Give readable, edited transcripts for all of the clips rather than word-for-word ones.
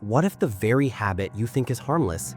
What if the very habit you think is harmless,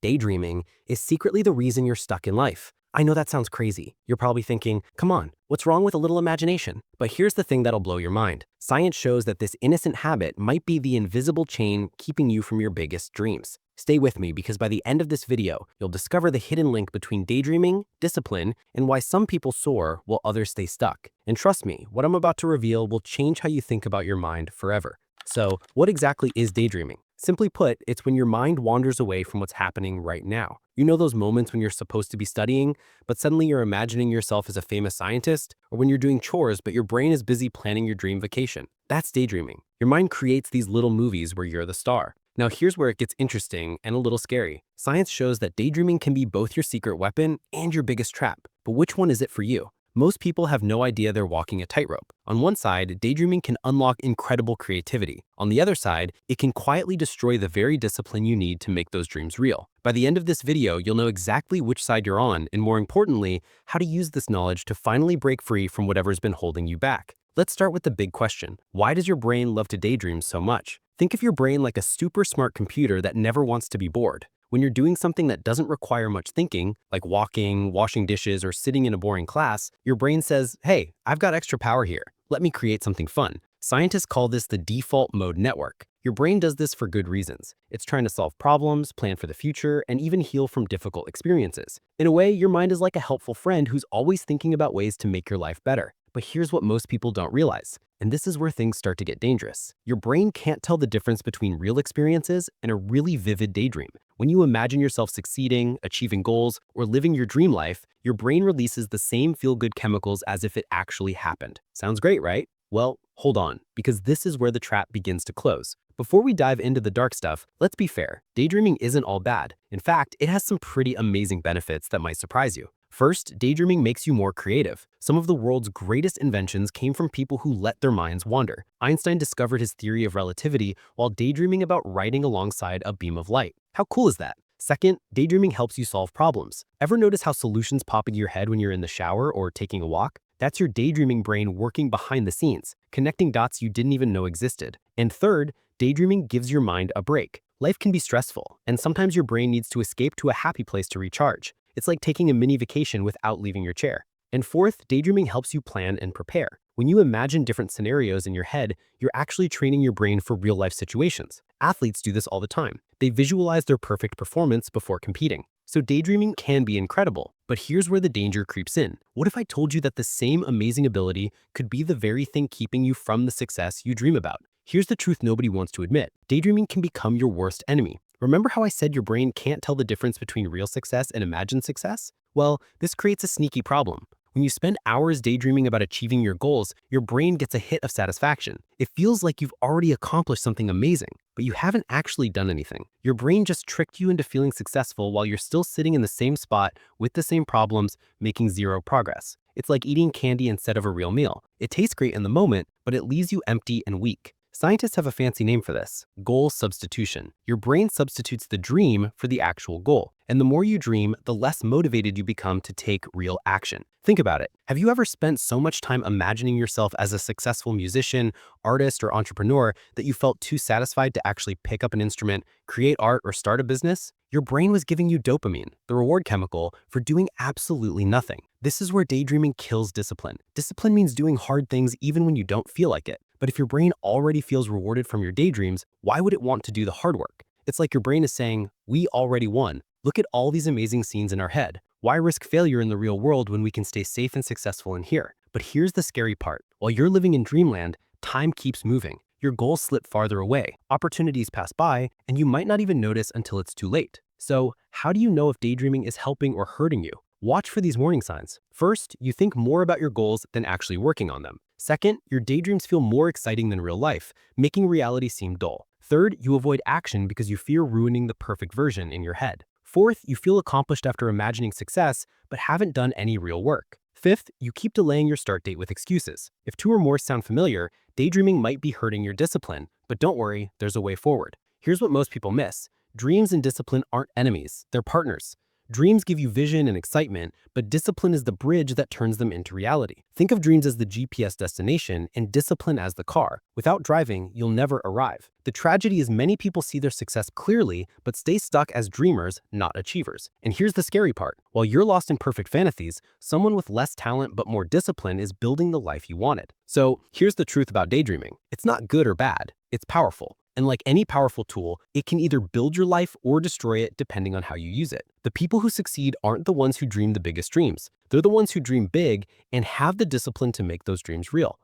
daydreaming, is secretly the reason you're stuck in life? I know that sounds crazy. You're probably thinking, come on, what's wrong with a little imagination? But here's the thing that'll blow your mind. Science shows that this innocent habit might be the invisible chain keeping you from your biggest dreams. Stay with me because by the end of this video, you'll discover the hidden link between daydreaming, discipline, and why some people soar while others stay stuck. And trust me, what I'm about to reveal will change how you think about your mind forever. So, what exactly is daydreaming? Simply put, it's when your mind wanders away from what's happening right now. You know those moments when you're supposed to be studying, but suddenly you're imagining yourself as a famous scientist? Or when you're doing chores, but your brain is busy planning your dream vacation? That's daydreaming. Your mind creates these little movies where you're the star. Now here's where it gets interesting and a little scary. Science shows that daydreaming can be both your secret weapon and your biggest trap. But which one is it for you? Most people have no idea they're walking a tightrope. On one side, daydreaming can unlock incredible creativity. On the other side, it can quietly destroy the very discipline you need to make those dreams real. By the end of this video, you'll know exactly which side you're on, and more importantly, how to use this knowledge to finally break free from whatever's been holding you back. Let's start with the big question. Why does your brain love to daydream so much? Think of your brain like a super smart computer that never wants to be bored. When you're doing something that doesn't require much thinking, like walking, washing dishes, or sitting in a boring class, your brain says, hey, I've got extra power here. Let me create something fun. Scientists call this the default mode network. Your brain does this for good reasons. It's trying to solve problems, plan for the future, and even heal from difficult experiences. In a way, your mind is like a helpful friend who's always thinking about ways to make your life better. But here's what most people don't realize, and this is where things start to get dangerous. Your brain can't tell the difference between real experiences and a really vivid daydream. When you imagine yourself succeeding, achieving goals, or living your dream life, your brain releases the same feel-good chemicals as if it actually happened. Sounds great, right? Well, hold on, because this is where the trap begins to close. Before we dive into the dark stuff, let's be fair. Daydreaming isn't all bad. In fact, it has some pretty amazing benefits that might surprise you. First, daydreaming makes you more creative. Some of the world's greatest inventions came from people who let their minds wander. Einstein discovered his theory of relativity while daydreaming about writing alongside a beam of light. How cool is that? Second, daydreaming helps you solve problems. Ever notice how solutions pop into your head when you're in the shower or taking a walk? That's your daydreaming brain working behind the scenes, connecting dots you didn't even know existed. And third, daydreaming gives your mind a break. Life can be stressful, and sometimes your brain needs to escape to a happy place to recharge. It's like taking a mini vacation without leaving your chair. And fourth, daydreaming helps you plan and prepare. When you imagine different scenarios in your head, you're actually training your brain for real-life situations. Athletes do this all the time. They visualize their perfect performance before competing. So daydreaming can be incredible, but here's where the danger creeps in. What if I told you that the same amazing ability could be the very thing keeping you from the success you dream about? Here's the truth nobody wants to admit. Daydreaming can become your worst enemy. Remember how I said your brain can't tell the difference between real success and imagined success? Well, this creates a sneaky problem. When you spend hours daydreaming about achieving your goals, your brain gets a hit of satisfaction. It feels like you've already accomplished something amazing, but you haven't actually done anything. Your brain just tricked you into feeling successful while you're still sitting in the same spot with the same problems, making zero progress. It's like eating candy instead of a real meal. It tastes great in the moment, but it leaves you empty and weak. Scientists have a fancy name for this: goal substitution. Your brain substitutes the dream for the actual goal. And the more you dream, the less motivated you become to take real action. Think about it. Have you ever spent so much time imagining yourself as a successful musician, artist, or entrepreneur that you felt too satisfied to actually pick up an instrument, create art, or start a business? Your brain was giving you dopamine, the reward chemical, for doing absolutely nothing. This is where daydreaming kills discipline. Discipline means doing hard things even when you don't feel like it. But if your brain already feels rewarded from your daydreams, why would it want to do the hard work? It's like your brain is saying, we already won. Look at all these amazing scenes in our head. Why risk failure in the real world when we can stay safe and successful in here? But here's the scary part. While you're living in dreamland, time keeps moving. Your goals slip farther away, opportunities pass by, and you might not even notice until it's too late. So, how do you know if daydreaming is helping or hurting you? Watch for these warning signs. First, you think more about your goals than actually working on them. Second, your daydreams feel more exciting than real life, making reality seem dull. Third, you avoid action because you fear ruining the perfect version in your head. Fourth, you feel accomplished after imagining success, but haven't done any real work. Fifth, you keep delaying your start date with excuses. If two or more sound familiar, daydreaming might be hurting your discipline, but don't worry, there's a way forward. Here's what most people miss. Dreams and discipline aren't enemies, they're partners. Dreams give you vision and excitement, but discipline is the bridge that turns them into reality. Think of dreams as the GPS destination and discipline as the car. Without driving, you'll never arrive. The tragedy is many people see their success clearly, but stay stuck as dreamers, not achievers. And here's the scary part. While you're lost in perfect fantasies, someone with less talent but more discipline is building the life you wanted. So here's the truth about daydreaming. It's not good or bad, it's powerful. And like any powerful tool, it can either build your life or destroy it depending on how you use it. The people who succeed aren't the ones who dream the biggest dreams. They're the ones who dream big and have the discipline to make those dreams real.